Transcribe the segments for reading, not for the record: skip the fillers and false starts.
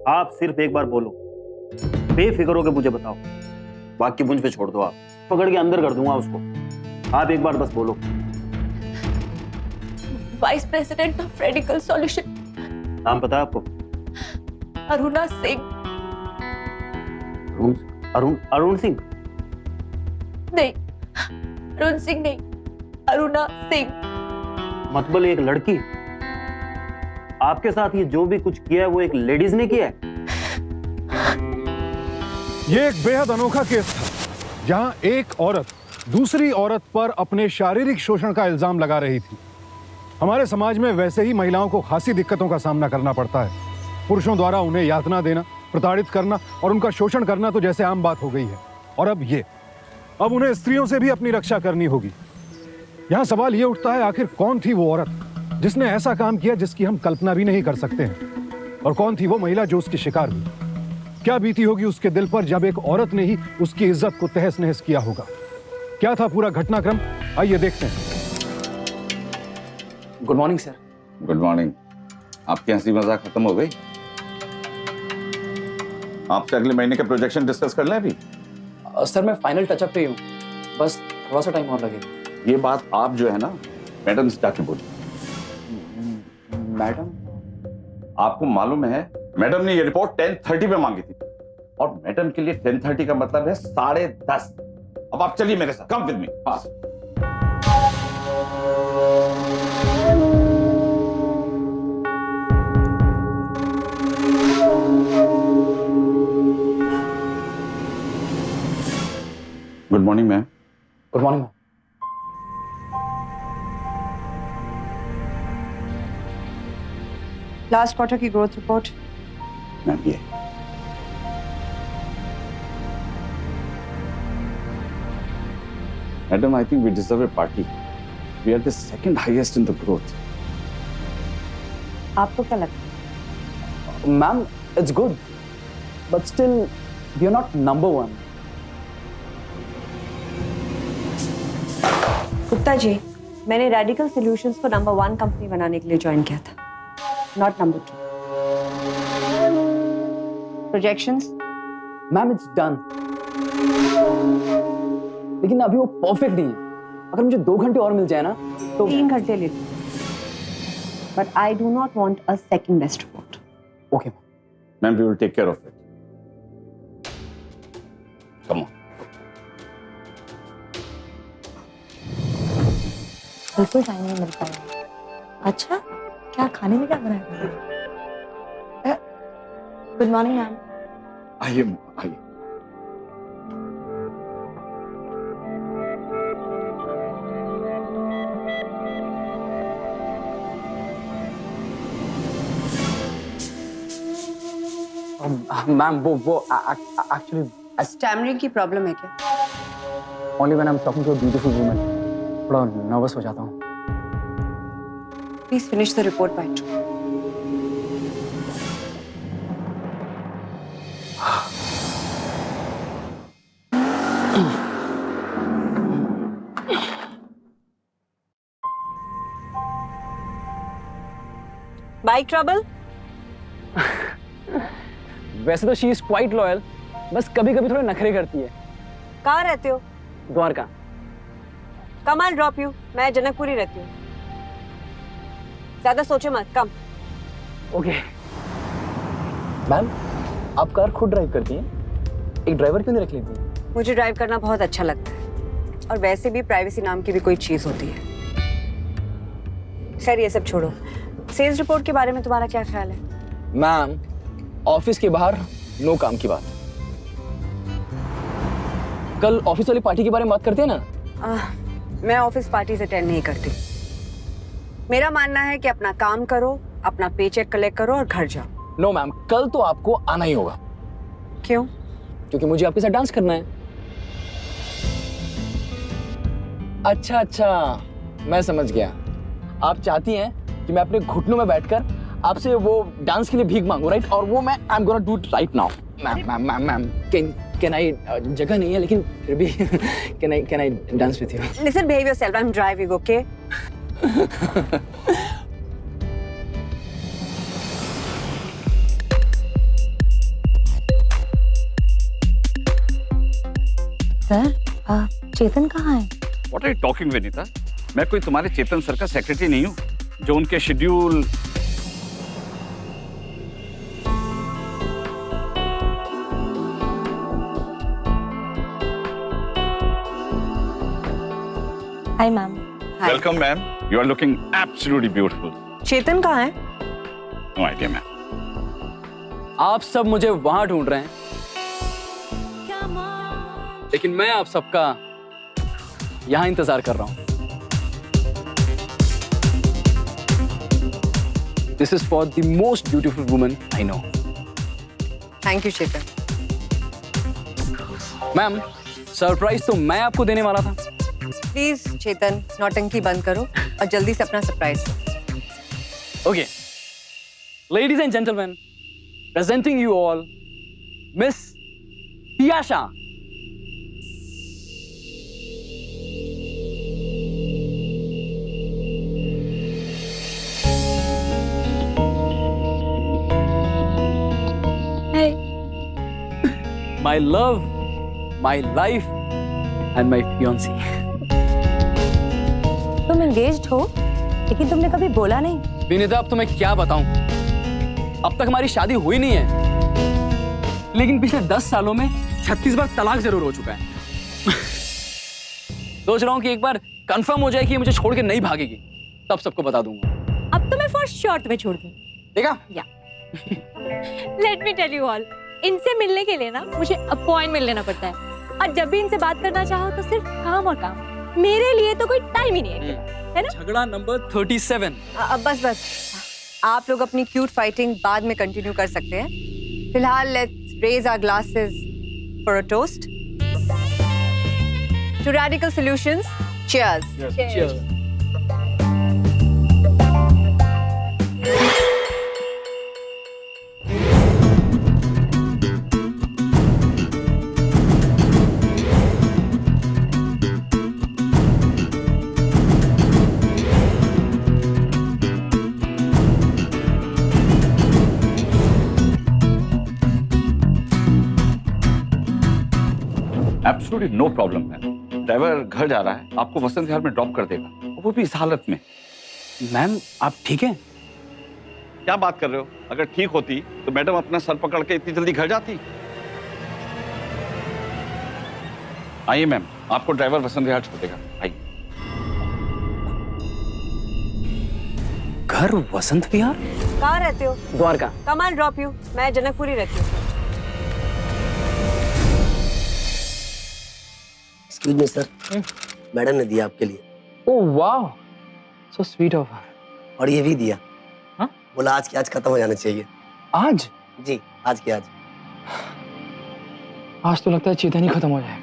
आप सिर्फ एक बार बोलो, बेफिक्र होकर मुझे बताओ, बाकी मुझ पे छोड़ दो। आप पकड़ के अंदर कर दूंगा उसको। आप एक बार बस बोलो। Vice president of radical solution. नाम पता है आपको? अरुणा सिंह। अरुण अरुण सिंह? नहीं, अरुण सिंह नहीं, अरुणा सिंह। मतलब एक लड़की? आपके साथ ये जो भी कुछ किया है वो एक लेडीज ने किया है? ये एक बेहद अनोखा केस था जहां एक औरत दूसरी औरत पर अपने शारीरिक शोषण का इल्जाम लगा रही थी। हमारे समाज में वैसे ही महिलाओं को खासी दिक्कतों का सामना करना पड़ता है। पुरुषों द्वारा उन्हें यातना देना, प्रताड़ित करना और उनका शोषण करना तो जैसे आम बात हो गई है। और अब उन्हें स्त्रियों से भी अपनी रक्षा करनी होगी। यहाँ सवाल ये उठता है, आखिर कौन थी वो औरत जिसने ऐसा काम किया जिसकी हम कल्पना भी नहीं कर सकते हैं? और कौन थी वो महिला जो उसकी शिकार हुई? क्या बीती होगी उसके दिल पर जब एक औरत ने ही उसकी इज्जत को तहस नहस किया होगा? क्या था पूरा घटनाक्रम, आइए देखते हैं। Good morning sir. Good morning. आपकी हंसी मजाक खत्म हो गई? आपसे अगले महीने का प्रोजेक्शन डिस्कस कर लें अभी? सर मैं फाइनल टचअप पे हूँ, बस थोड़ा सा टाइम और लगेगा। ये बात आप जो है ना मैडम से जाके बोलिए। मैडम? आपको मालूम है मैडम ने ये रिपोर्ट 10:30 पे मांगी थी और मैडम के लिए 10:30 का मतलब है 10:30। अब आप चलिए मेरे साथ, कम विद मी पास। Good morning ma'am. Good morning. Last quarter की ग्रोथ रिपोर्ट। मैम ये madam, I think we deserve a party. We are the second highest in the growth. आपको क्या लगता है? Ma'am it's good but still we are not number 1। Gupta ji, मैंने radical solutions को number 1 company बनाने के लिए ज्वाइन किया था, not number 2। Projections? Ma'am it's done, लेकिन अभी वो परफेक्ट नहीं है। अगर मुझे 2 घंटे और मिल जाए ना तो 3 घंटे ले लो, but I do not want a second best report. Okay ma'am, we will take care of it. Come on. बिल्कुल टाइम नहीं मिल पाएगा। अच्छा, क्या खाने में क्या बनाया? Good morning ma'am. आइए आइए। मैम वो एक्चुअली स्टैमरिंग की प्रॉब्लम है क्या? Only when I am talking to a beautiful woman थोड़ा नर्वस हो जाता हूँ। Please finish the report by 2। Bike trouble? वैसे तो शी इज क्वाइट लॉयल, बस कभी कभी थोड़े नखरे करती है। कहाँ रहते हो? द्वारका। कम आई ड्रॉप यू। मैं जनकपुरी रहती हूँ। ज्यादा सोचे मत, कम। ओके। मैम आप कार खुद ड्राइव करती हैं, एक ड्राइवर क्यों नहीं रख लेती हैं? मुझे ड्राइव करना बहुत अच्छा लगता है और वैसे भी प्राइवेसी नाम की भी कोई चीज होती है। खैर ये सब छोड़ो, सेल्स रिपोर्ट के बारे में तुम्हारा क्या ख्याल है? मैम ऑफिस के बाहर नो काम की बात। कल ऑफिस वाली पार्टी के बारे में बात करते हैं ना। मैं ऑफिस पार्टी से अटेंड नहीं करती। मेरा मानना है कि अपना काम करो, अपना पेचेक कलेक्ट करो और घर जाओ। नो मैम, कल तो आपको आना ही होगा। क्यों? क्योंकि मुझे आपके साथ डांस करना है। अच्छा, मैं समझ गया। आप चाहती हैं कि मैं अपने घुटनों में बैठकर आपसे वो डांस के लिए भीख मांगू, राइट? और वो मैं I am gonna do it right now. Ma'am can I, जगह नहीं है लेकिन फिर भी can I dance with you? Listen, behave yourself, I am driving, okay? Sir Chetan कहाँ है? What are you talking Vinita? मैं कोई तुम्हारे चेतन सर का सेक्रेटरी नहीं हूँ जो उनके schedule. Hi ma'am. Welcome ma'am, you are looking absolutely beautiful. Chetan कहाँ है? No idea ma'am. आप सब मुझे वहां ढूंढ रहे हैं, लेकिन मैं आप सबका यहां इंतजार कर रहा हूं। This is for the most beautiful woman I know. Thank you Chetan. Ma'am, surprise तो मैं आपको देने वाला था। प्लीज चेतन, नौटंकी बंद करो और जल्दी से अपना सरप्राइज दो। Okay, ladies and gentleman, presenting you all Miss Tiyasha. Hey. My love, my life and my fiancé. तुम एंगेज्ड हो लेकिन तुमने कभी बोला नहीं। विनीता, अब तुम्हें क्या बताऊं? अब तक हमारी शादी हुई नहीं है, लेकिन पिछले 10 सालों में 36 बार तलाक जरूर हो चुका है। सोच रहा हूं कि एक बार कंफर्म हो जाए कि ये मुझे छोड़ के नहीं भागेगी, तब सबको बता दूंगा। अब तो मैं फॉर श्योर तुम्हें छोड़ दूँ। देखा? Let me tell you all, इनसे मिलने के लिए ना मुझे अपॉइंटमेंट लेना पड़ता है, और जब भी इनसे बात करना चाहो तो सिर्फ काम और काम। मेरे लिए तो कोई टाइम ही नहीं है ना? झगड़ा नंबर 37। अब बस आप लोग अपनी क्यूट फाइटिंग बाद में कंटिन्यू कर सकते हैं। फिलहाल let's raise our glasses for a toast to radical solutions. Cheers. Cheers. Absolutely no problem ma'am. Driver घर जा रहा है, आपको वसंत विहार में ड्रॉप कर देगा, वो भी इस हालत में। मैम, आप ठीक हैं? क्या बात कर रहे हो? अगर ठीक होती तो मैडम अपना सर पकड़ के इतनी जल्दी घर जाती? आइए मैम, आपको ड्राइवर वसंत विहार छोड़ देगा। आइए। घर वसंत विहार? कहाँ रहते हो? द्वारका। कम आई ड्रॉप यू। मैं जनकपुरी रहती हूँ। एक्सक्यूज मी सर, मैडम ने दिया आपके लिए। ओह वाह, सो स्वीट ऑफ हर। और ये भी दिया। हाँ? बोला आज के आज खत्म हो जाना चाहिए। आज? जी, आज के आज। आज तो लगता है चेतन ही खत्म हो जाएगा।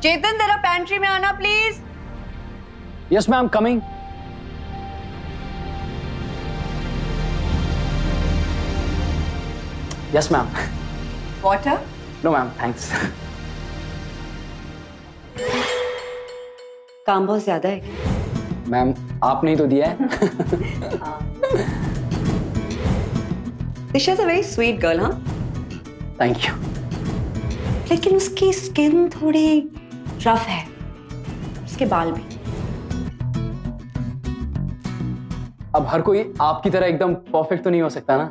चेतन, जरा पैंट्री में आना please. Yes ma'am, coming. Yes ma'am. Water? No ma'am, thanks. काम बहुत ज्यादा है क्या? मैम, आपने ही तो दिया है। Disha is a very sweet girl. हाँ, थैंक यू। लेकिन उसकी स्किन थोड़ी रफ है, उसके बाल भी। अब हर कोई आपकी तरह एकदम परफेक्ट तो नहीं हो सकता ना।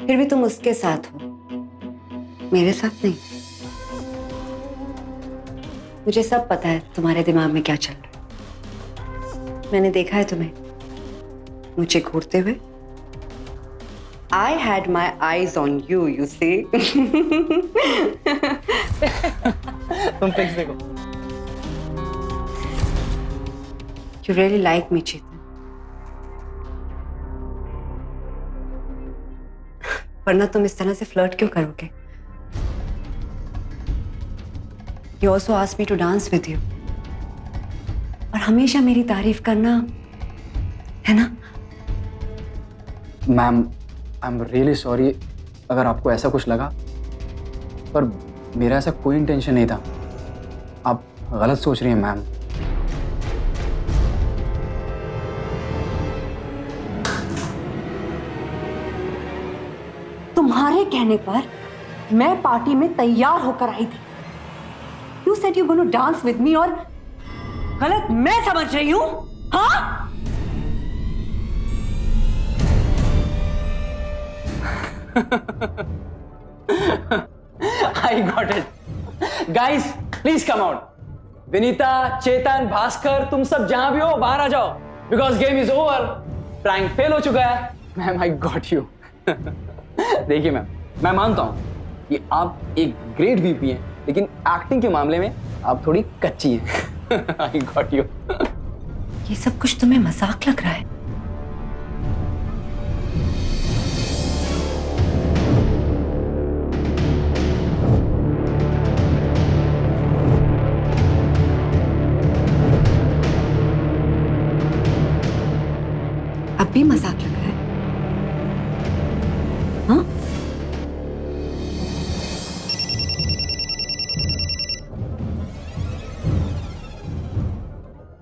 फिर भी तुम उसके साथ हो, मेरे साथ नहीं। मुझे सब पता है तुम्हारे दिमाग में क्या चल रहा है। मैंने देखा है तुम्हें मुझे घूरते हुए। I had my eyes on you, you see. तुम फिक्स देखो। You really like me, Chetan. वरना तुम इस तरह से फ्लर्ट क्यों करोगे? You also asked me to dance with you. और हमेशा मेरी तारीफ करना, है ना? Ma'am, I am really sorry अगर आपको ऐसा कुछ लगा, पर मेरा ऐसा कोई इंटेंशन नहीं था। आप गलत सोच रही हैं मैम। तुम्हारे कहने पर मैं पार्टी में तैयार होकर आई थी। You said you're going to dance with me और गलत मैं समझ रही हूँ, हाँ? I got it. Guys, please come out. Vinita, चेतन, भास्कर, तुम सब जहां भी हो बाहर आ जाओ, because game is over. Prank fail हो चुका है। Ma'am, I got you. देखिए मैम, मैं मानता हूं कि आप एक ग्रेट वीपी हैं, लेकिन एक्टिंग के मामले में आप थोड़ी कच्ची हैं। I got you. ये सब कुछ तुम्हें मजाक लग रहा है? अब भी मजाक लग रहा है? हाँ?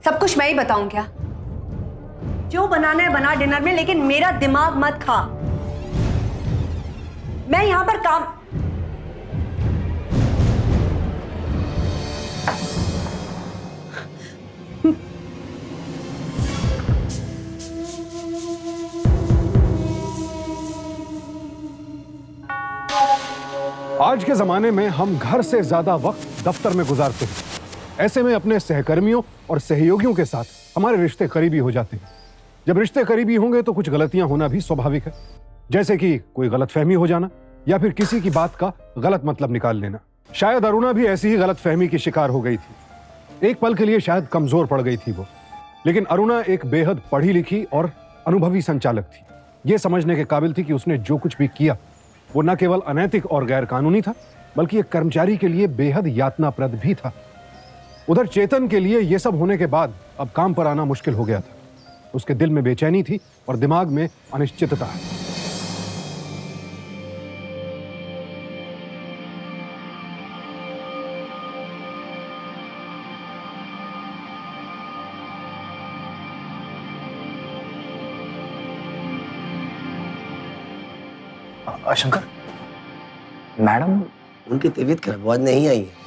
सब कुछ मैं ही बताऊं क्या? जो बनाना है बना डिनर में, लेकिन मेरा दिमाग मत खा। मैं यहां पर काम आज के जमाने में हम घर से ज्यादा वक्त दफ्तर में गुजारते हैं। ऐसे में अपने सहकर्मियों और सहयोगियों के साथ हमारे रिश्ते करीबी हो जाते हैं। जब रिश्ते करीबी होंगे तो कुछ गलतियां होना भी स्वाभाविक है, जैसे कि कोई गलतफहमी हो जाना या फिर किसी की बात का गलत मतलब निकाल लेना। शायद अरुणा भी ऐसी ही गलतफहमी की शिकार हो गई थी। एक पल के लिए शायद कमजोर पड़ गई थी वो, लेकिन अरुणा एक बेहद पढ़ी लिखी और अनुभवी संचालक थी। ये समझने के काबिल थी कि उसने जो कुछ भी किया वो न केवल अनैतिक और गैर कानूनी था, बल्कि एक कर्मचारी के लिए बेहद यातनाप्रद भी था। उधर चेतन के लिए यह सब होने के बाद अब काम पर आना मुश्किल हो गया था। उसके दिल में बेचैनी थी और दिमाग में अनिश्चितता। शंकर, मैडम उनकी तबीयत खराब, आज नहीं आई है।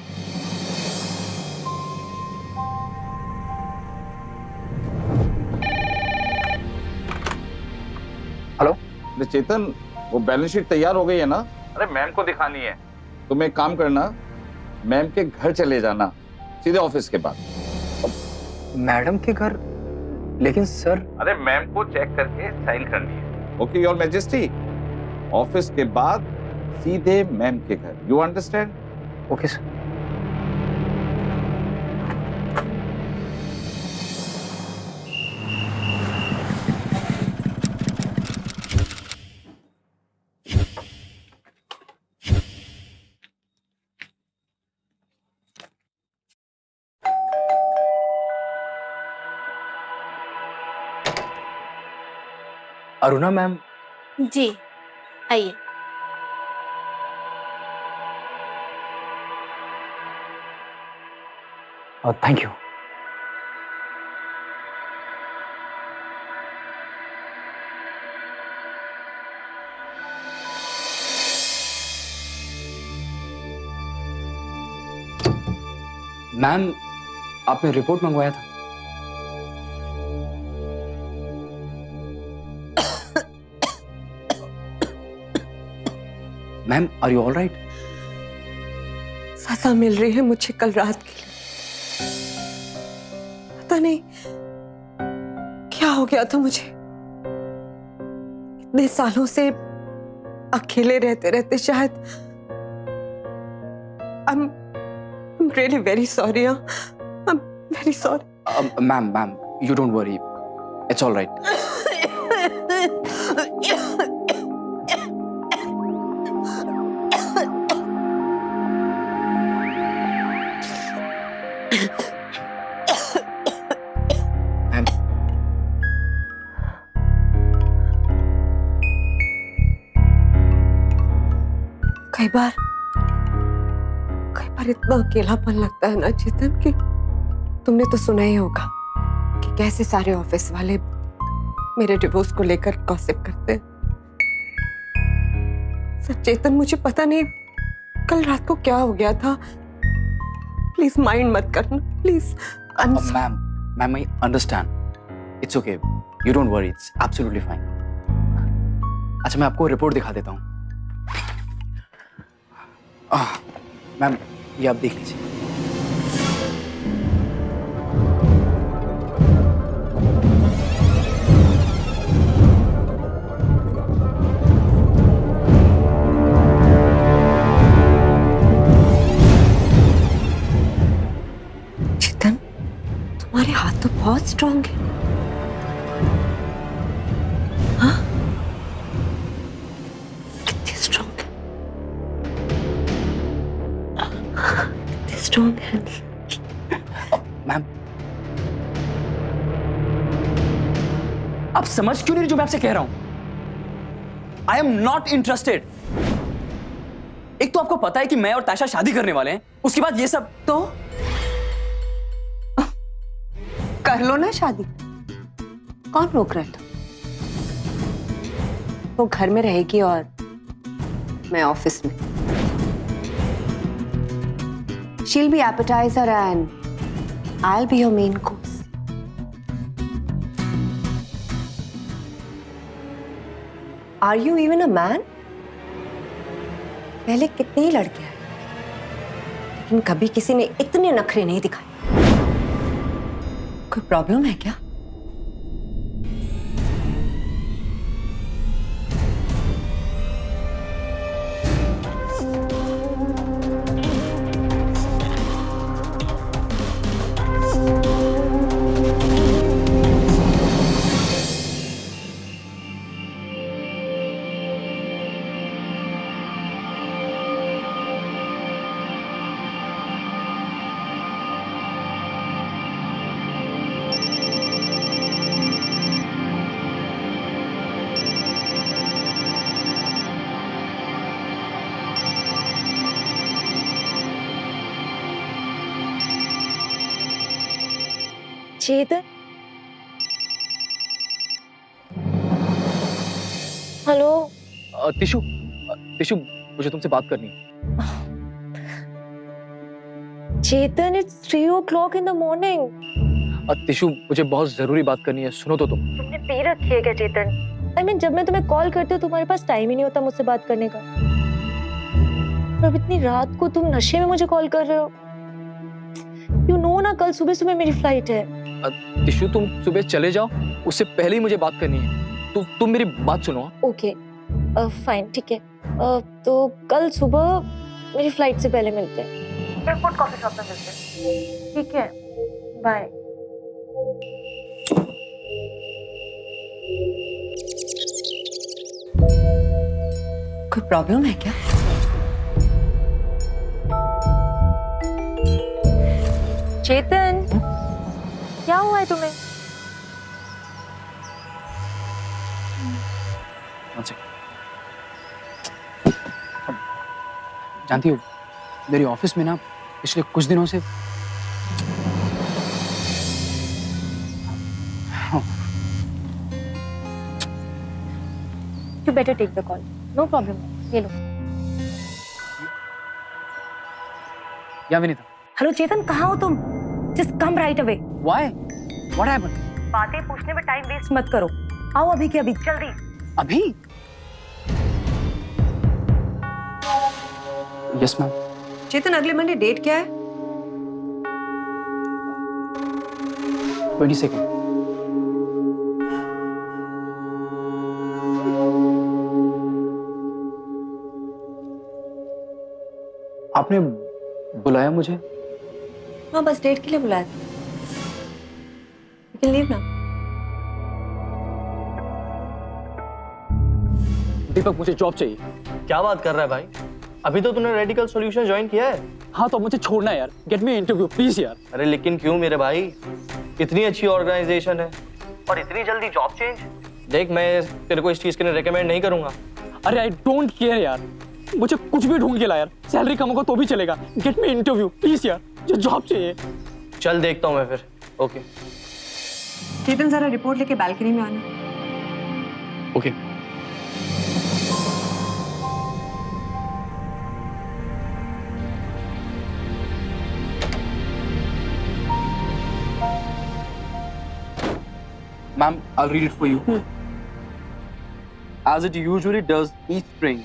हेलो। अरे चेतन, वो बैलेंस शीट तैयार हो गई है ना? अरे मैम को दिखानी है। तुम एक काम करना, मैम के घर चले जाना सीधे ऑफिस के बाद। मैडम के घर? लेकिन सर। अरे मैम को चेक करके साइन करनी है। ओके योर मैजेस्टी, ऑफिस के बाद सीधे मैम के घर। You understand? Okay sir. Aruna ma'am. जी आइए। Thank you. मैम, आपने रिपोर्ट मंगवाया था। Ma'am, are you all right? सजा मिल रही है मुझे कल रात के लिए। पता नहीं क्या हो गया था मुझे। इतने सालों से अकेले रहते रहते शायद। I'm really very sorry. I'm very sorry. Ma'am, you don't worry. It's all right. Ma'am. कई बार पर इतना अकेलापन लगता है ना चेतन कि तुमने तो सुना ही होगा कि कैसे सारे ऑफिस वाले मेरे डिवोर्स को लेकर गॉसिप करते हैं। सर चेतन, मुझे पता नहीं कल रात को क्या हो गया था। प्लीज माइंड मत करना, please. Ma'am I understand, it's okay, you don't worry, it's absolutely fine. अच्छा मैं आपको रिपोर्ट दिखा देता हूँ। मैम ये आप देख लीजिए। चेतन, तुम्हारे हाथ तो बहुत स्ट्रांग है। हाँ, कितने स्ट्रांग है, कितने स्ट्रांग हैंड्स। मैम आप समझ क्यों नहीं रही जो मैं आपसे कह रहा हूं? I am not interested. एक तो आपको पता है कि मैं और ताशा शादी करने वाले हैं, उसके बाद ये सब। तो कर लो ना शादी, कौन रोक रहा है? वो घर में रहेगी और मैं ऑफिस में। She'll be appetizer and I'll be your main course. Are you even a man? पहले कितने ही लड़के आए, लेकिन कभी किसी ने इतने नखरे नहीं दिखाए। कोई प्रॉब्लम है क्या? चेतन, हेलो। तिशु मुझे तुमसे बात करनी है। Chetan, it's 3 o'clock in the morning. Tishu मुझे बहुत जरूरी बात करनी है, सुनो तो तुम। तुमने पी रखी है क्या चेतन? I mean, जब मैं तुम्हें कॉल करती हूँ तुम्हारे पास टाइम ही नहीं होता मुझसे बात करने का। और अब इतनी रात को तुम नशे में मुझे कॉल कर रहे हो। You know ना, कल सुबह सुबह मेरी फ्लाइट है। तिशु तुम सुबह चले जाओ, उससे पहले ही मुझे बात करनी है। तुम मेरी बात सुनो। ओके फाइन, ठीक है। तो कल सुबह मेरी फ्लाइट से पहले मिलते हैं, एयरपोर्ट कॉफी शॉप में मिलते हैं, ठीक है? बाय। कोई प्रॉब्लम है क्या? चेतन, क्या हुआ है तुम्हें? जानती हो मेरी ऑफिस में ना पिछले कुछ दिनों से You better take the call. No problem. ये लो। या विनीता। हेलो चेतन, कहाँ हो तुम? Just come right away. Why? What happened? बातें पूछने में टाइम वेस्ट मत करो, आओ अभी के अभी, जल्दी। अभी? Yes ma'am. चेतन, अगले मंडे डेट क्या है? 22 आपने बुलाया मुझे? हाँ, बस डेट के लिए बुलाया था। लेकिन लीव ना। दीपक मुझे जॉब चाहिए। क्या बात कर रहा है भाई? अभी तो तूने रेडिकल सॉल्यूशन ज्वाइन किया है। हाँ तो मुझे छोड़ना है यार, गेट मी इंटरव्यू प्लीज यार। अरे लेकिन क्यों मेरे भाई? इतनी अच्छी ऑर्गेनाइजेशन है और इतनी जल्दी जॉब चेंज? देख, मैं तेरे को इस चीज के लिए रेकमेंड नहीं करूंगा। अरे आई डोंट केयर यार, मुझे कुछ भी ढूंढ के ला यार, सैलरी कम होगा तो भी चलेगा, गेट मी इंटरव्यू प्लीज यार, जो जॉब चाहिए। चल देखता हूँ मैं फिर। ओके चेतन जरा रिपोर्ट लेके बालकनी में आना। Okay Ma'am, I'll read it for you. As it usually does each spring,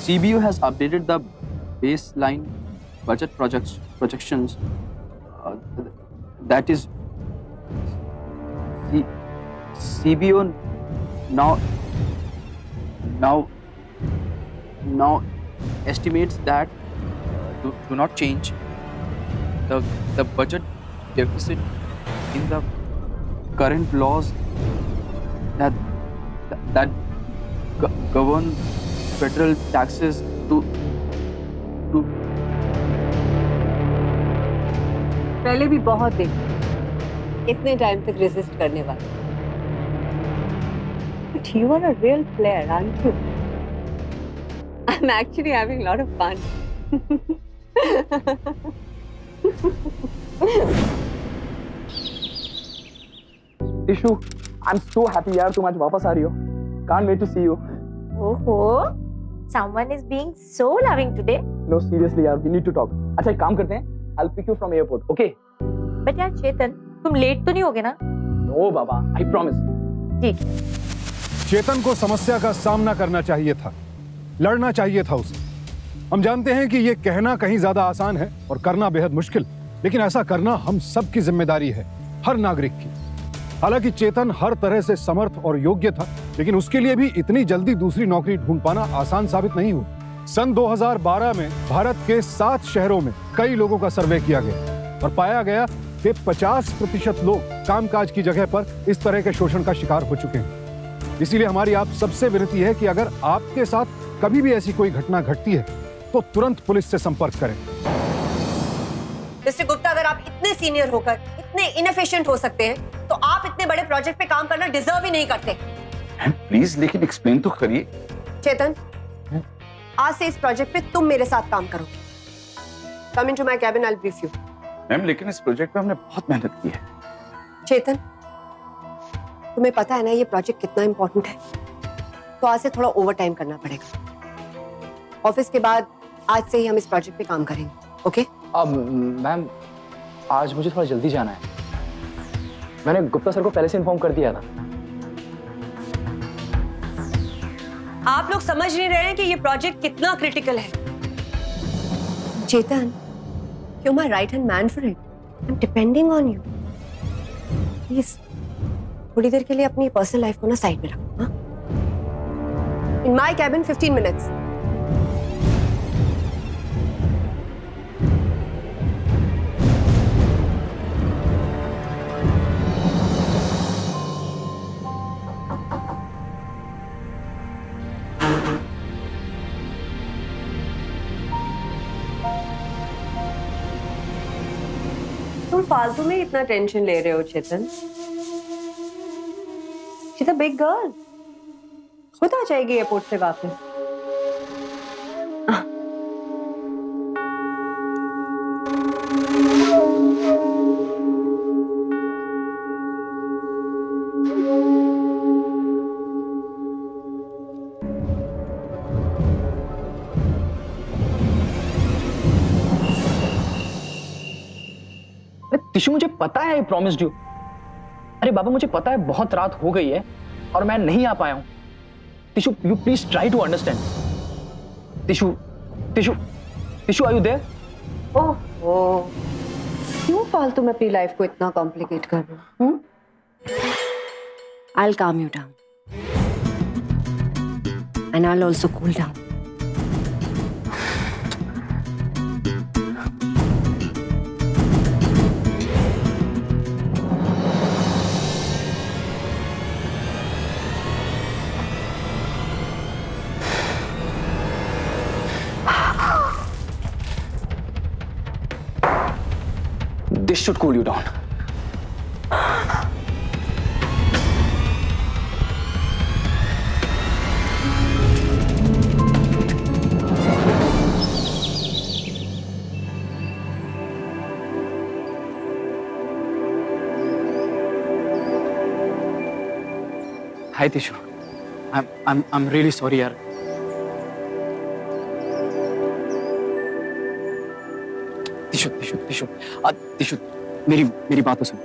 CBU has updated the baseline budget projections. That is, CBU now estimates that do not change the budget deficit in the current laws that govern federal taxes to पहले भी बहुत देखे इतने time तक resist करने वाले। But you are a real player, aren't you? I'm actually having a lot of fun. Tissue, I'm so happy यार तुम आज वापस आ रही हो। Can't wait to see you. Oh, someone is being so loving today. No, seriously यार, we need to talk. अच्छा एक काम करते हैं, I'll pick you from airport, okay? But यार चेतन, तुम लेट तो नहीं होगे ना? No Baba, I promise. ठीक है। चेतन को समस्या का सामना करना चाहिए था, लड़ना चाहिए था उसे। हम जानते हैं कि ये कहना कहीं ज्यादा आसान है और करना बेहद मुश्किल, लेकिन ऐसा करना हम सबकी जिम्मेदारी है, हर नागरिक की। हालांकि चेतन हर तरह से समर्थ और योग्य था, लेकिन उसके लिए भी इतनी जल्दी दूसरी नौकरी ढूंढ पाना आसान साबित नहीं हुआ। सन 2012 में भारत के 7 शहरों में कई लोगों का सर्वे किया गया और पाया गया कि 50% लोग कामकाज की जगह पर इस तरह के शोषण का शिकार हो चुके हैं। इसीलिए हमारी आप सबसे विनती है कि अगर आपके साथ कभी भी ऐसी कोई घटना घटती है तो तुरंत पुलिस से संपर्क करें। मिस्टर गुप्ता, अगर आप इतने सीनियर होकर इतने इनएफिशिएंट हो सकते हैं तो आप इतने बड़े प्रोजेक्ट पे काम करना डिजर्व ही नहीं करते। प्लीज लेकिन एक्सप्लेन तो करिए। चेतन, आज से इस प्रोजेक्ट पे तुम मेरे साथ काम करोगे। Come into my cabin, I will brief you. Ma'am लेकिन इस प्रोजेक्ट पे हमने बहुत मेहनत की है। चेतन, तुम्हें पता है ना ये प्रोजेक्ट कितना इंपॉर्टेंट है, तो आज से थोड़ा ओवर टाइम करना पड़ेगा। ऑफिस के बाद आज से ही हम इस प्रोजेक्ट पे काम करेंगे, ओके? मैम आज मुझे थोड़ा जल्दी जाना है, मैंने गुप्ता सर को पहले से इन्फॉर्म कर दिया था। आप लोग समझ नहीं रहे हैं कि ये प्रोजेक्ट कितना क्रिटिकल है। Chetan, you are my right hand man for it. I am depending on you. Please थोड़ी देर के लिए अपनी पर्सनल लाइफ को ना साइड में रखो। हाँ? In my cabin 15 minutes. तुम फालतू में इतना टेंशन ले रहे हो Chetan. She is a big girl, खुद आ जाएगी एयरपोर्ट से वापस। टिशू, मुझे पता है, आई प्रॉमिस्ड यू। अरे बाबा मुझे पता है बहुत रात हो गई है और मैं नहीं आ पाया हूं। Tishu, you please try to understand. Tishu Tishu Tishu, are you there? Oh, क्यों फालतू में अपनी लाइफ को इतना कॉम्प्लिकेट कर रहे हो? I will calm you down and I will also cool down. This should cool you down. Hi Tishu, I'm really sorry यार। तिशु तिशु तिशु तिशु, मेरी बात तो सुन।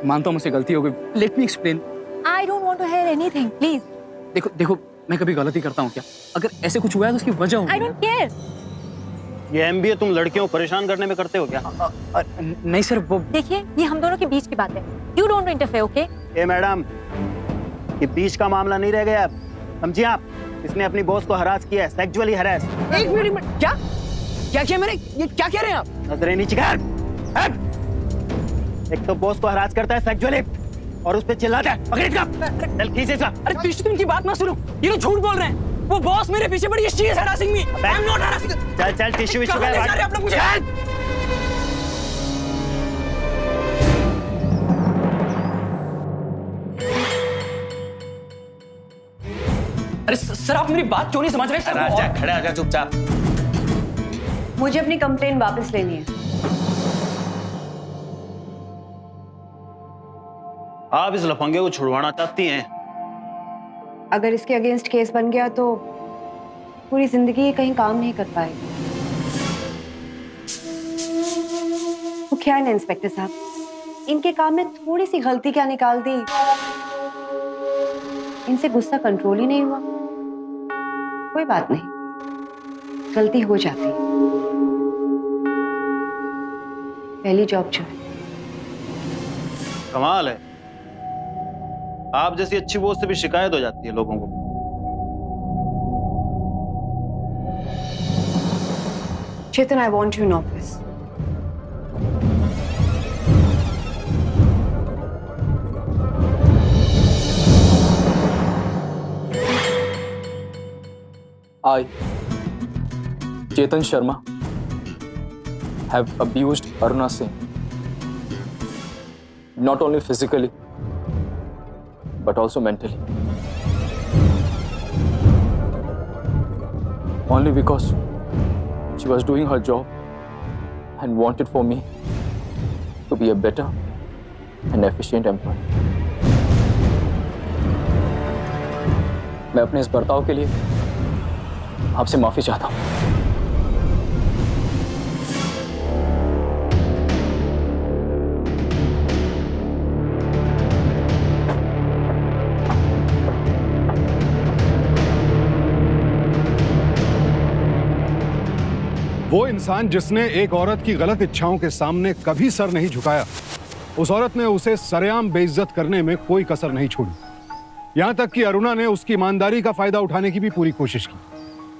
मानता हूँ मुझसे गलती हो गई। Let me explain. I don't want to hear anything, please. देखो मैं कभी गलती करता हूँ क्या? अगर ऐसे कुछ हुआ है तो उसकी वजह होगी। I don't care. ये एमबीए तुम लड़कियों को परेशान करने में करते हो क्या? नहीं सर, वो देखिए, ये हम दोनों के बीच की बात है। You don't interfere, okay? A madam, ये बीच का मामला नहीं रह गया अब, समझिए आप? इसने अपनी बॉस को हरास किया है, सेक्सुअली हरास। एक मिनट, क्या किया मैंने? ये क्या कह रहे हैं आप? नजरें नीचे कर। हट! एक तो बॉस को हरास करता है सेक्सुअली और उस पे चिल्लाता है। पकड़ इसका, चल खींच इसका। अरे तिशु, तुम इनकी बात मत सुनो, ये लोग झूठ बोल रहे हैं। वो बॉस मेरे पीछे पड़ी है, she is harassing me. I'm not harassing her. चल टिश्यू विश्यू कहाँ ले जा रहे हैं आप लोग मुझे? अरे सर, आप मेरी बात क्यों नहीं समझ रहे? राजा खड़े आजा चुपचाप। मुझे अपनी कंप्लेन वापस लेनी है। आप इस लफंगे को छुड़वाना चाहती हैं? अगर इसके अगेंस्ट केस बन गया तो पूरी जिंदगी ये कहीं काम नहीं कर पाएगी। तो क्या है ना इंस्पेक्टर साहब, इनके काम में थोड़ी सी गलती क्या निकाल दी, इनसे गुस्सा कंट्रोल ही नहीं हुआ। कोई बात नहीं, गलती हो जाती है। पहली जॉब जो है। कमाल है, आप जैसी अच्छी बॉस से भी शिकायत हो जाती है लोगों को। Chetan, I want you in office. I, Chetan Sharma, have abused Aruna Singh, not only physically, but also mentally. Only because she was doing her job and wanted for me to be a better and efficient employee. मैं अपने इस बर्ताव के लिए आपसे माफी चाहता हूं। वो इंसान जिसने एक औरत की गलत इच्छाओं के सामने कभी सर नहीं झुकाया, उस औरत ने उसे सरेआम बेइज्जत करने में कोई कसर नहीं छोड़ी। यहां तक कि अरुणा ने उसकी ईमानदारी का फायदा उठाने की भी पूरी कोशिश की,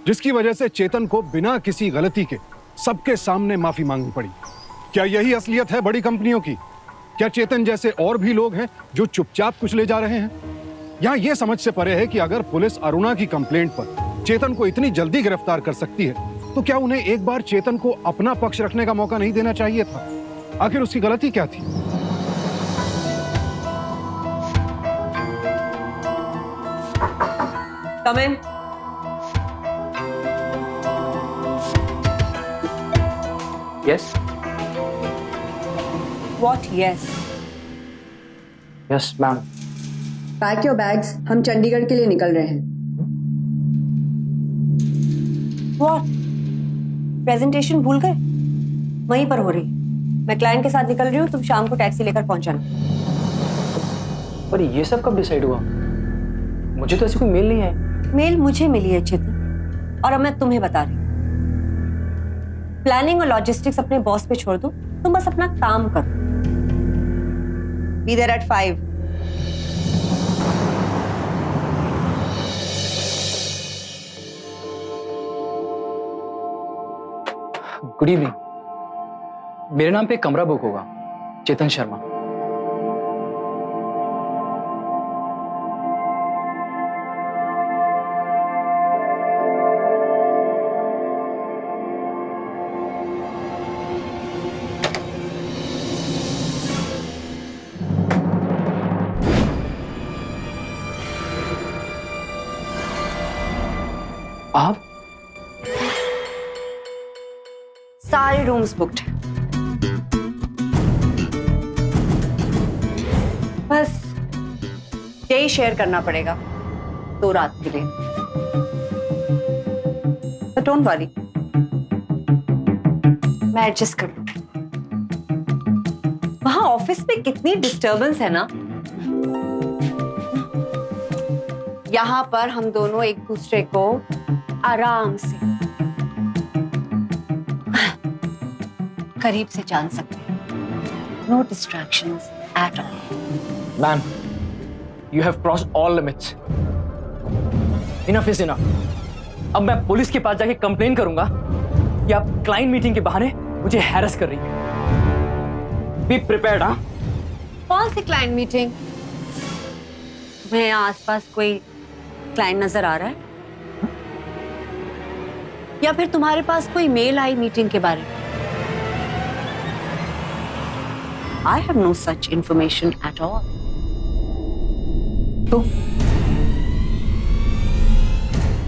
जिसकी वजह से चेतन को बिना किसी गलती के सबके सामने माफी मांगनी पड़ी। क्या यही असलियत है बड़ी कंपनियों की? क्या चेतन जैसे और भी लोग हैं जो चुपचाप कुछ ले जा रहे हैं? यहाँ यह समझ से परे है कि अगर पुलिस अरुणा की कंप्लेंट पर चेतन को इतनी जल्दी गिरफ्तार कर सकती है, तो क्या उन्हें एक बार चेतन को अपना पक्ष रखने का मौका नहीं देना चाहिए था? आखिर उसकी गलती क्या थी? Come in. Yes? What? Yes. Yes, ma'am. Pack your bags, हम चंडीगढ़ के लिए निकल रहे हैं। What? प्रेजेंटेशन भूल गए? वहीं पर हो रही। मैं क्लाइंट के साथ निकल रही हूँ, तुम शाम को टैक्सी लेकर पहुंचाना। पर ये सब कब डिसाइड हुआ? मुझे तो ऐसी कोई मेल नहीं है। मेल मुझे मिली है चेतन, और अब मैं तुम्हें बता रही हूँ। प्लानिंग और लॉजिस्टिक्स अपने बॉस पे छोड़ दो, तुम बस अपना काम करो। Be there at 5. Good evening. मेरे नाम पे एक कमरा बुक होगा, चेतन शर्मा। आप? सारे रूम्स बुक्ड हैं। बस यही शेयर करना पड़ेगा 2 रात के लिए। But don't worry, मैं एडजस्ट कर लूंगी। वहां ऑफिस में कितनी डिस्टर्बेंस है ना, यहाँ पर हम दोनों एक दूसरे को आराम से करीब से जान सकते हैं। No distractions at all. Ma'am, you have crossed all limits. Enough is enough. अब मैं पुलिस के पास जाके कंप्लेन करूंगा कि आप क्लाइंट मीटिंग के बहाने मुझे हैरेस कर रही हैं। Be prepared. हाँ, कौन सी क्लाइंट मीटिंग? तुम्हें यहाँ आसपास कोई क्लाइंट नजर आ रहा है? या फिर तुम्हारे पास कोई मेल आई मीटिंग के बारे में? I have no such information at all. तो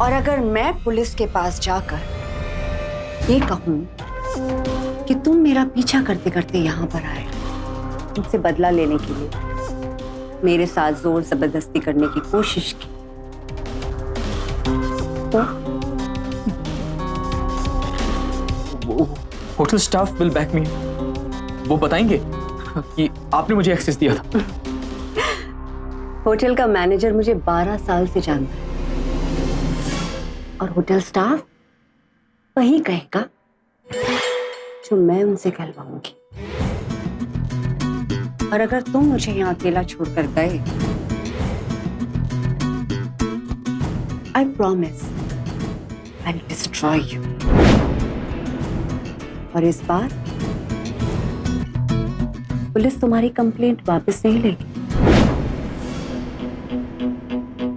और अगर मैं पुलिस के पास जाकर ये कहूं कि तुम मेरा पीछा करते करते यहां पर आए, तुमसे बदला लेने के लिए मेरे साथ जोर जबरदस्ती करने की कोशिश की, तो होटल स्टाफ विल बैक मी। वो बताएंगे कि आपने मुझे एक्सेस दिया था। होटल का मैनेजर मुझे 12 साल से जानता है और होटल स्टाफ वही कहेगा जो मैं उनसे कहलवाऊंगी। और अगर तुम मुझे यहाँ अकेला छोड़कर गए, I promise I'll destroy you। और इस बार पुलिस तुम्हारी कंप्लेंट वापस नहीं लेगी।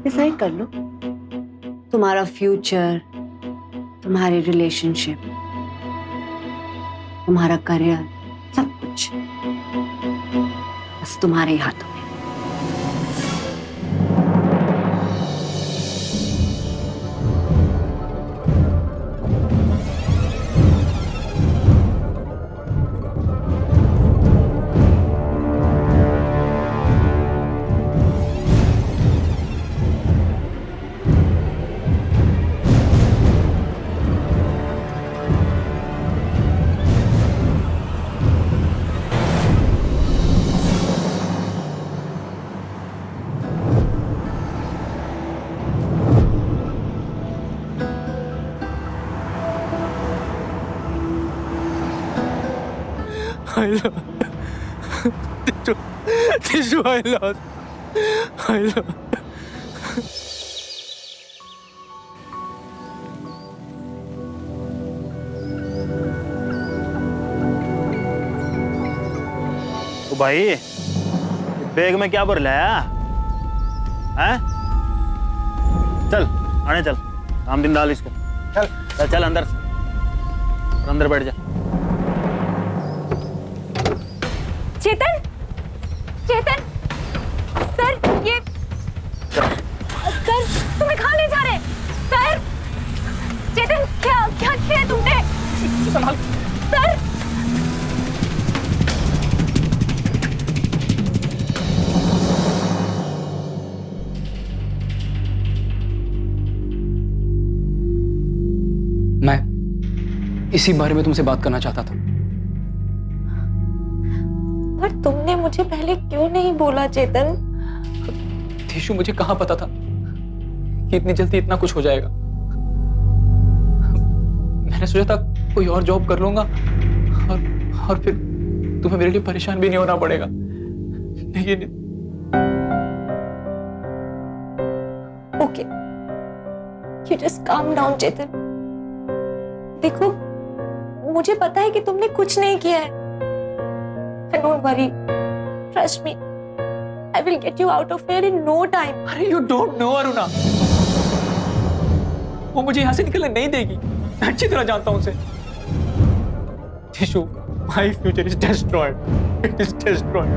डिसाइड कर लो, तुम्हारा फ्यूचर, तुम्हारे रिलेशनशिप, तुम्हारा करियर, सब कुछ बस तुम्हारे हाथों में। I love Tishu, I love. तो भाई बैग में क्या भर लाया हैं? चल आने चल, काम दिन डाल इसको। चल चल अंदर, अंदर बैठ जा। चेतन, चेतन, सर ये सर तुम्हें कहाँ ले जा रहे हैं? सर, चेतन क्या क्या किया तुमने? संभाल। सर, मैं इसी बारे में तुमसे बात करना चाहता था। पर तुमने मुझे पहले क्यों नहीं बोला चेतन? टिशु, मुझे कहाँ पता था कि इतनी जल्दी इतना कुछ हो जाएगा। मैंने सोचा था कोई और जॉब कर लूंगा और फिर तुम्हें मेरे लिए परेशान भी नहीं होना पड़ेगा। लेकिन okay, you just calm down Chetan. देखो, मुझे पता है कि तुमने कुछ नहीं किया है। Don't worry, trust me, I will get you out of here in no time. अरे you don't know अरुणा, वो मुझे यहाँ से निकलने नहीं देगी। मैं अच्छी तरह जानता हूँ उसे। Tissue, my future is destroyed. It is destroyed.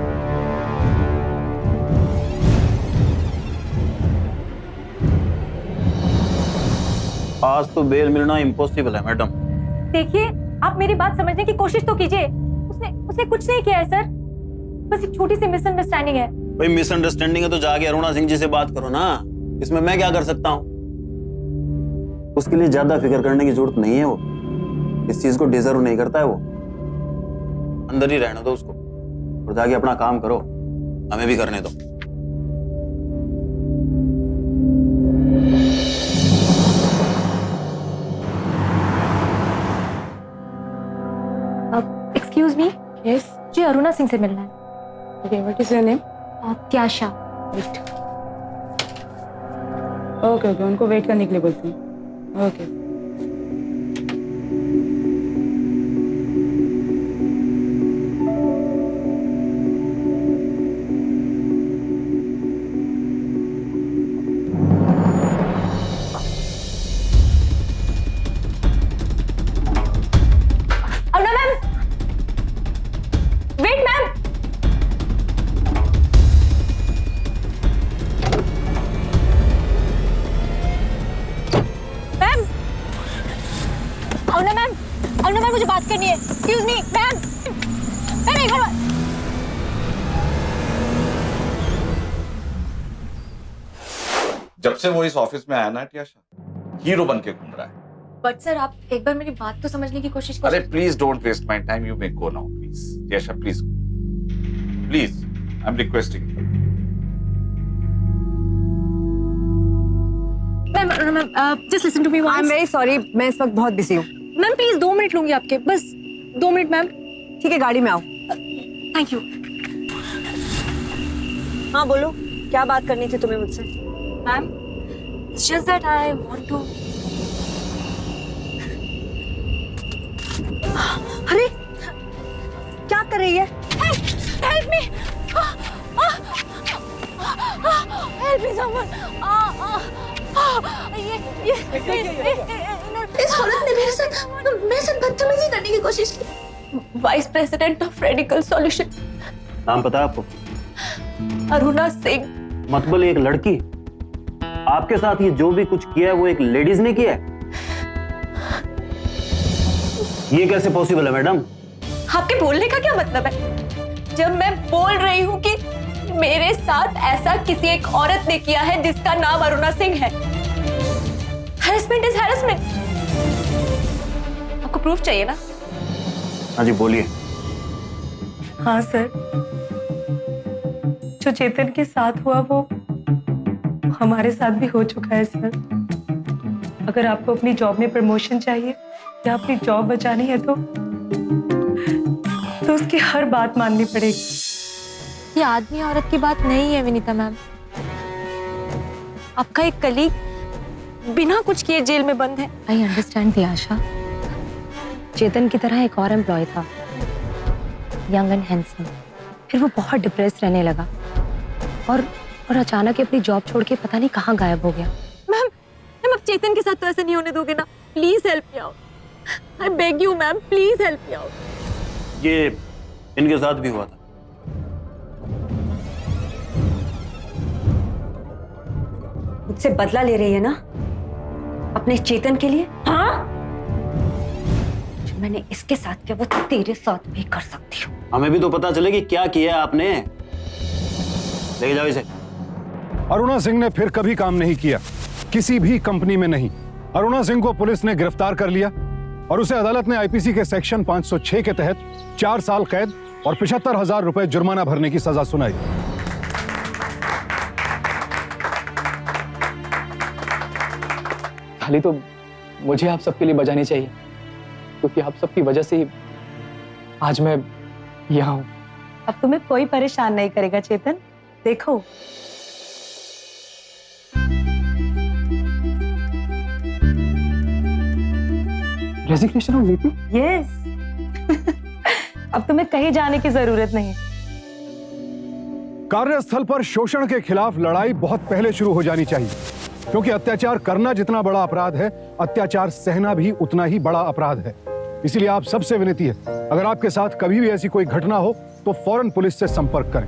आज तो बेल मिलना इम्पॉसिबल है मैडम। देखिए, आप मेरी बात समझने की कोशिश तो कीजिए। उसने कुछ नहीं किया है सर, बस एक छोटी सी मिसअंडरस्टैंडिंग है। भाई मिसअंडरस्टैंडिंग है तो जाके अरुणा सिंह जी से बात करो ना, इसमें मैं क्या कर सकता हूँ? उसके लिए ज्यादा फिक्र करने की जरूरत नहीं है, वो इस चीज को डिजर्व नहीं करता है, वो अंदर ही रहने दो उसको और जाके अपना काम करो, हमें भी करने दो। एक्सक्यूज मी, यस मुझे अरुणा सिंह से मिलना है। Okay, what is your name? Tyasha. Wait. Okay okay, उनको वेट करने के लिए बोलती हूँ। Okay. Aruna ma'am, wait ma'am. Aruna ma'am, मुझे बात करनी है। एक्सक्यूज मी मैम, मैम एक बार। जब से वो इस ऑफिस में आया ना त्याशा, हीरो बन के घूम रहा है। बट सर, आप एक बार मेरी बात तो समझने की कोशिश अरे करें। Please don't waste my time, you may go now please. Tyasha please please, I am requesting. Ma'am, just listen to me I am very sorry, मैं इस वक्त बहुत बिजी हूँ। मैम प्लीज 2 मिनट लूंगी आपके, बस 2 मिनट मैम। ठीक है, गाड़ी में आओ। Thank you. हाँ बोलो, क्या बात करनी थी तुम्हें मुझसे? Ma'am, it's just that I want to। अरे क्या कर रही है? Help me! Help me someone! इस औरत ने मेरे साथ बदतमीजी करने की कोशिश की। Vice president of radical solution, नाम पता है आपको? अरुणा सिंह। मतलब एक लड़की आपके साथ ये जो भी कुछ किया है वो एक लेडीज ने किया है? ये कैसे पॉसिबल है मैडम? आपके बोलने का क्या मतलब है? जब मैं बोल रही हूँ कि मेरे साथ ऐसा किसी एक औरत ने किया है जिसका नाम अरुणा सिंह है। Harassment is harassment. आपको प्रूफ चाहिए ना? हाँ जी बोलिए। हाँ सर, जो चेतन के साथ हुआ वो हमारे साथ भी हो चुका है सर। अगर आपको अपनी जॉब में प्रमोशन चाहिए या अपनी जॉब बचानी है तो उसकी हर बात माननी पड़ेगी। ये आदमी औरत की बात नहीं है विनीता मैम। आपका एक कलीग बिना कुछ किए जेल में बंद है। I understand त्याशा। चेतन की तरह एक और एम्प्लॉय था, यंग एंड हैंडसम। फिर वो बहुत डिप्रेस रहने लगा और अचानक अपनी जॉब छोड़ के पता नहीं कहाँ गायब हो गया। मैम, अब चेतन के साथ तो ऐसा नहीं होने दोगे ना? Please help me out. I beg you ma'am, please help me out. ये इनके साथ भी हुआ था। मुझसे बदला ले रही है ना अपने चेतन के लिए? हाँ, जो मैंने इसके साथ किया वो तेरे साथ भी कर सकती हूँ। हमें भी तो पता चले कि क्या किया आपने। ले जाओ इसे। अरुणा सिंह ने फिर कभी काम नहीं किया, किसी भी कंपनी में नहीं। अरुणा सिंह को पुलिस ने गिरफ्तार कर लिया और उसे अदालत ने आईपीसी के सेक्शन 506 के तहत 4 साल कैद और 75,000 रुपए जुर्माना भरने की सजा सुनाई। थाली तो मुझे आप सबके लिए बजानी चाहिए, क्योंकि आप सबकी वजह से ही आज मैं यहाँ हूँ। अब तुम्हें कोई परेशान नहीं करेगा चेतन, देखो। Resignation of VP? यस। अब तुम्हें कहीं जाने की जरूरत नहीं। कार्यस्थल पर शोषण के खिलाफ लड़ाई बहुत पहले शुरू हो जानी चाहिए, क्योंकि अत्याचार करना जितना बड़ा अपराध है, अत्याचार सहना भी उतना ही बड़ा अपराध है। इसीलिए आप सबसे विनती है, अगर आपके साथ कभी भी ऐसी कोई घटना हो तो फौरन पुलिस से संपर्क करें।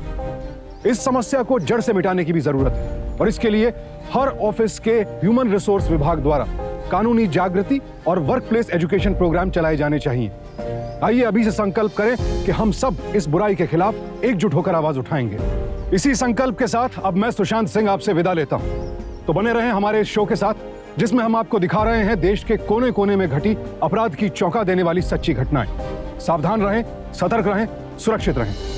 इस समस्या को जड़ से मिटाने की भी जरूरत है और इसके लिए हर ऑफिस के ह्यूमन रिसोर्स विभाग द्वारा कानूनी जागृति और वर्क प्लेस एजुकेशन प्रोग्राम चलाए जाने चाहिए। आइए अभी से संकल्प करें कि हम सब इस बुराई के खिलाफ एकजुट होकर आवाज उठाएंगे। इसी संकल्प के साथ अब मैं सुशांत सिंह आपसे विदा लेता हूं। तो बने रहें हमारे इस शो के साथ, जिसमें हम आपको दिखा रहे हैं देश के कोने कोने में घटी अपराध की चौंका देने वाली सच्ची घटनाएं। सावधान रहें, सतर्क रहें, सुरक्षित रहें।